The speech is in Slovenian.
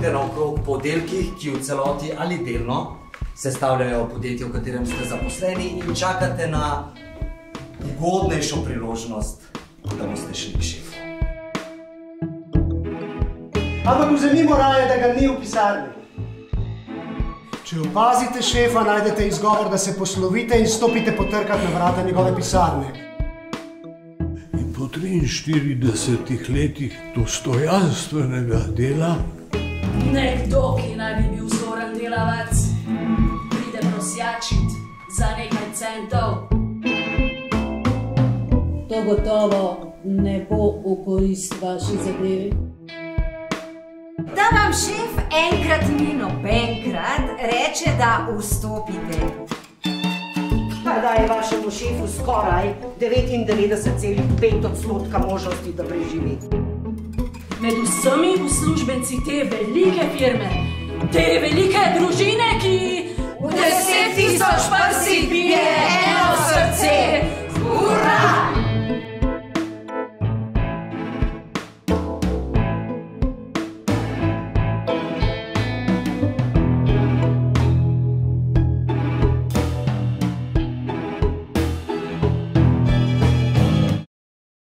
hodite naokrog po oddelkih, ki v celoti ali delno sestavljajo podjetje, v katerem ste zaposleni in čakate na ugodnejšo priložnost, da boste šli k šefu. Ampak vzemimo raje, da ga ni v pisarni. Če opazite šefa, najdete izgovor, da se poslovite in stopite potrkati na vrata njegove pisarne. In po 43 letih dostojanstvenega dela nekdo, ki naj bi bil vzoren delavec, pride prosjačit za nekaj centov. To gotovo ne bo v korist vaši zadevi. Da vam šef enkrat ni nobenkrat reče, da vstopite. Da je vašemu šefu skoraj 99,5% možnosti, da preživi. Med vsemi uslužbenci te velike firme, te velike družine, ki v 10 000 prsi bije